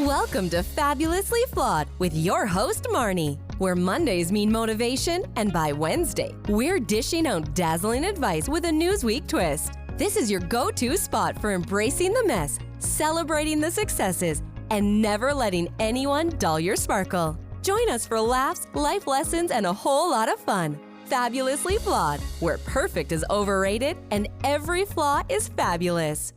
Welcome to Fabulously Flawed with your host, Marni, where Mondays mean motivation, and by Wednesday, we're dishing out dazzling advice with a Newsweek twist. This is your go-to spot for embracing the mess, celebrating the successes, and never letting anyone dull your sparkle. Join us for laughs, life lessons, and a whole lot of fun. Fabulously Flawed, where perfect is overrated and every flaw is fabulous.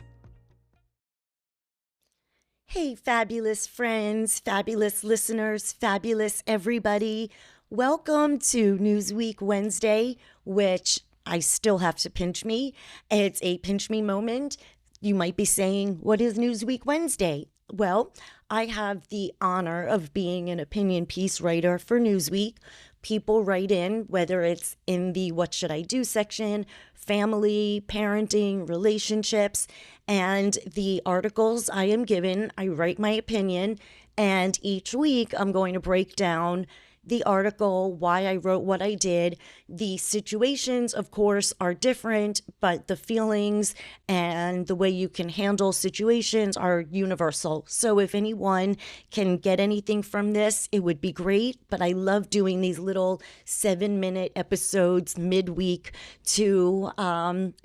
Hey, fabulous friends, fabulous listeners, fabulous everybody. Welcome to Newsweek Wednesday, which I still have to pinch me. It's a pinch me moment. You might be saying, what is Newsweek Wednesday? Well, I have the honor of being an opinion piece writer for Newsweek. People write in, whether it's in the What Should I Do section, family, parenting, relationships, and the articles I am given, I write my opinion, and each week I'm going to break down the article, why I wrote what I did. The situations, of course, are different, but the feelings and the way you can handle situations are universal. So if anyone can get anything from this, it would be great. But I love doing these little 7-minute episodes midweek to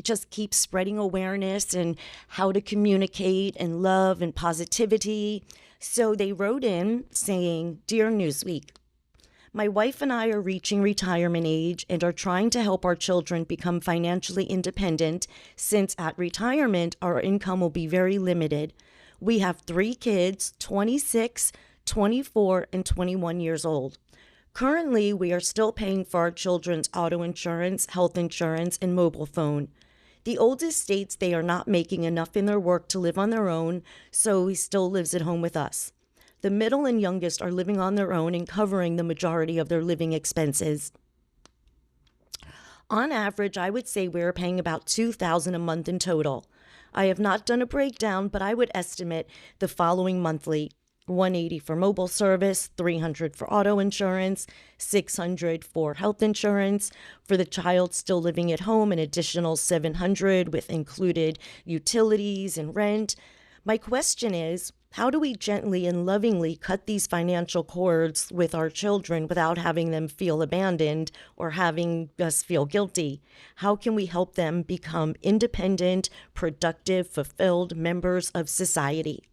just keep spreading awareness and how to communicate and love and positivity. So they wrote in saying, "Dear Newsweek, my wife and I are reaching retirement age and are trying to help our children become financially independent since at retirement our income will be very limited. We have 3 kids, 26, 24, and 21 years old. Currently, we are still paying for our children's auto insurance, health insurance, and mobile phone. The oldest states they are not making enough in their work to live on their own, so he still lives at home with us. The middle and youngest are living on their own and covering the majority of their living expenses. On average, I would say we're paying about $2,000 a month in total. I have not done a breakdown, but I would estimate the following monthly: $180 for mobile service, $300 for auto insurance, $600 for health insurance. For the child still living at home, an additional $700 with included utilities and rent. My question is, how do we gently and lovingly cut these financial cords with our children without having them feel abandoned or having us feel guilty? How can we help them become independent, productive, fulfilled members of society?"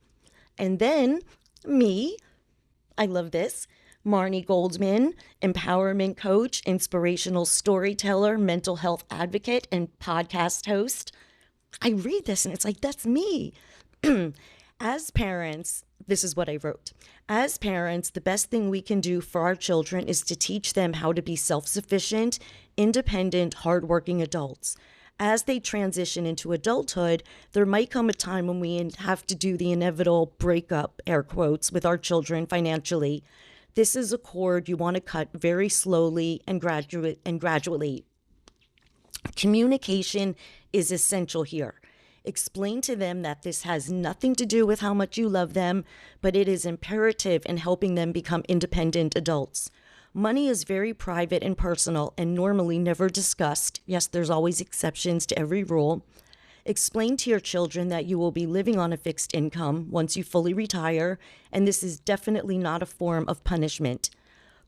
And then me, I love this, Marni Goldman, empowerment coach, inspirational storyteller, mental health advocate, and podcast host. I read this and it's like, that's me. As parents, this is what I wrote. As parents, the best thing we can do for our children is to teach them how to be self-sufficient, independent, hardworking adults. As they transition into adulthood, there might come a time when we have to do the inevitable breakup, air quotes, with our children financially. This is a cord you want to cut very slowly and gradually. Communication is essential here. Explain to them that this has nothing to do with how much you love them, but it is imperative in helping them become independent adults. Money is very private and personal and normally never discussed. Yes, there's always exceptions to every rule. Explain to your children that you will be living on a fixed income once you fully retire, and this is definitely not a form of punishment.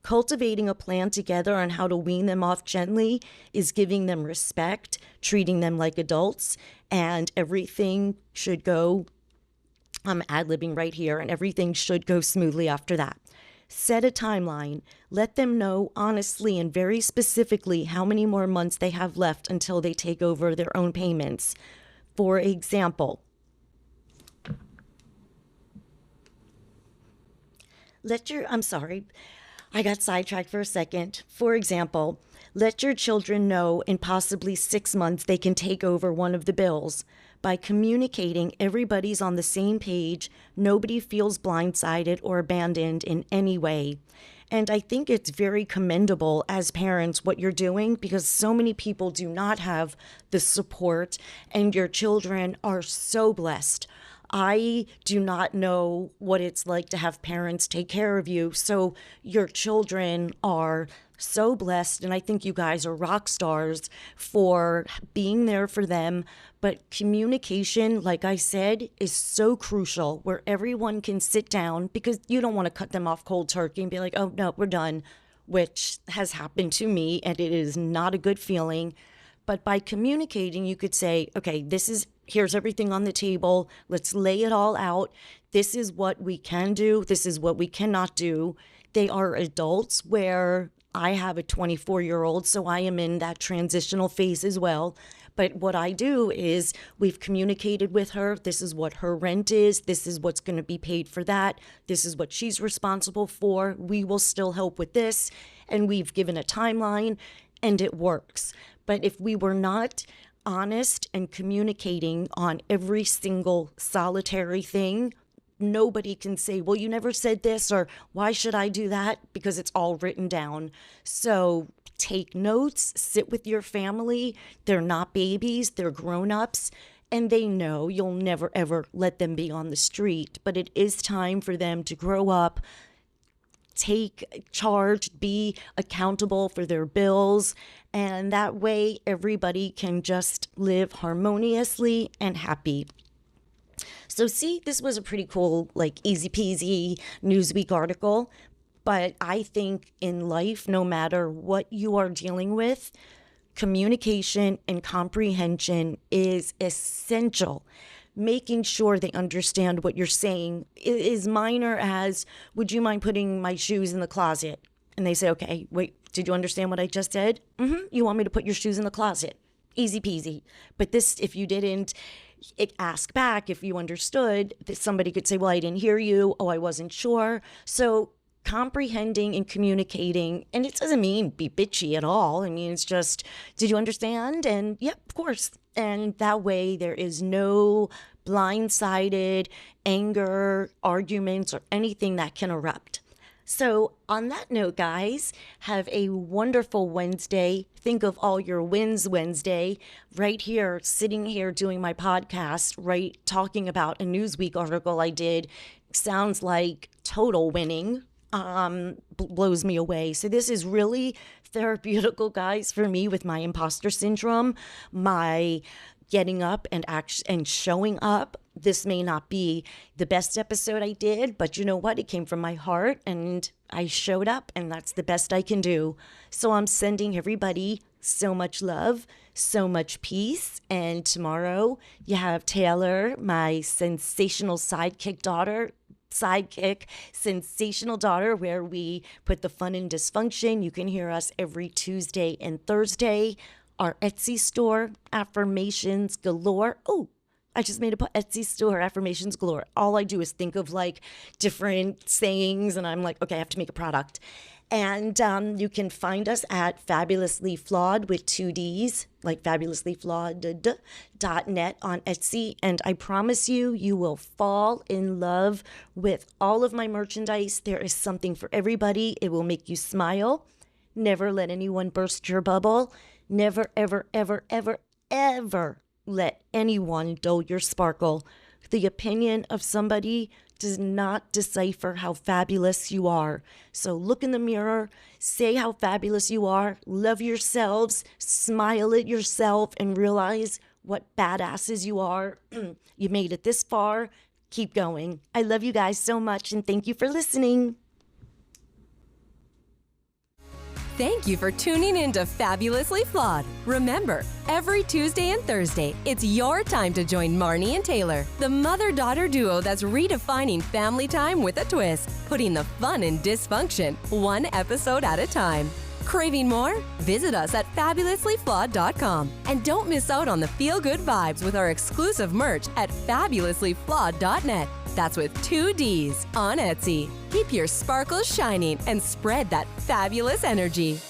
Cultivating a plan together on how to wean them off gently is giving them respect, treating them like adults, and everything should go, I'm ad-libbing right here, and everything should go smoothly after that. Set a timeline. Let them know honestly and very specifically how many more months they have left until they take over their own payments. For example, I got sidetracked for a second. For example, let your children know in possibly 6 months they can take over one of the bills. By communicating, everybody's on the same page. Nobody feels blindsided or abandoned in any way. And I think it's very commendable as parents what you're doing, because so many people do not have the support, and your children are so blessed. I do not know what it's like to have parents take care of you. So your children are so blessed. And I think you guys are rock stars for being there for them. But communication, like I said, is so crucial, where everyone can sit down, because you don't want to cut them off cold turkey and be like, oh, no, we're done, which has happened to me, and it is not a good feeling. But by communicating, you could say, okay, here's everything on the table. Let's lay it all out. This is what we can do. This is what we cannot do. They are adults, where I have a 24-year-old, so I am in that transitional phase as well. But what I do is, we've communicated with her. This is what her rent is. This is what's going to be paid for that. This is what she's responsible for. We will still help with this. And we've given a timeline, and it works. But if we were not honest and communicating on every single solitary thing, nobody can say, well, you never said this, or why should I do that? Because it's all written down. So take notes, sit with your family. They're not babies, they're grown-ups, and they know you'll never, ever let them be on the street. But it is time for them to grow up, take charge, be accountable for their bills, and that way everybody can just live harmoniously and happy. So see, this was a pretty cool, like, easy peasy Newsweek article. But I think in life, no matter what you are dealing with, communication and comprehension is essential. Making sure they understand what you're saying is minor as, would you mind putting my shoes in the closet? And they say, okay, wait, did you understand what I just said? You want me to put your shoes in the closet? Easy peasy. But this, if you didn't ask back, if you understood, that somebody could say, well, I didn't hear you. Oh, I wasn't sure. So comprehending and communicating, and it doesn't mean be bitchy at all. I mean, it's just, did you understand? And yep, of course. And that way there is no blindsided anger, arguments, or anything that can erupt. So on that note, guys, have a wonderful Wednesday. Think of all your wins Wednesday. Right here, sitting here doing my podcast, right, talking about a Newsweek article I did, sounds like total winning. Blows me away. So this is really therapeutical, guys, for me with my imposter syndrome, my getting up and showing up. This may not be the best episode I did, but you know what? It came from my heart, and I showed up, and that's the best I can do. So I'm sending everybody so much love, so much peace. And tomorrow you have Taylor, my sensational sensational daughter, where we put the fun in dysfunction. You can hear us every Tuesday and Thursday. Our Etsy store, affirmations galore. Oh, I just made a Etsy store, affirmations galore. All I do is think of like different sayings, and I'm like, okay, I have to make a product. And you can find us at Fabulously Flawed with 2 Ds, like fabulouslyflawed.net on Etsy. And I promise you, you will fall in love with all of my merchandise. There is something for everybody. It will make you smile. Never let anyone burst your bubble. Never, ever, ever, ever, ever let anyone dull your sparkle. The opinion of somebody does not decipher how fabulous you are. So look in the mirror, say how fabulous you are, love yourselves, smile at yourself, and realize what badasses you are. You made it this far. Keep going. I love you guys so much, and thank you for listening. Thank you for tuning in to Fabulously Flawed. Remember, every Tuesday and Thursday, it's your time to join Marni and Taylor, the mother-daughter duo that's redefining family time with a twist, putting the fun in dysfunction, one episode at a time. Craving more? Visit us at fabulouslyflawed.com. And don't miss out on the feel-good vibes with our exclusive merch at fabulouslyflawed.net. That's with 2 Ds on Etsy. Keep your sparkles shining and spread that fabulous energy.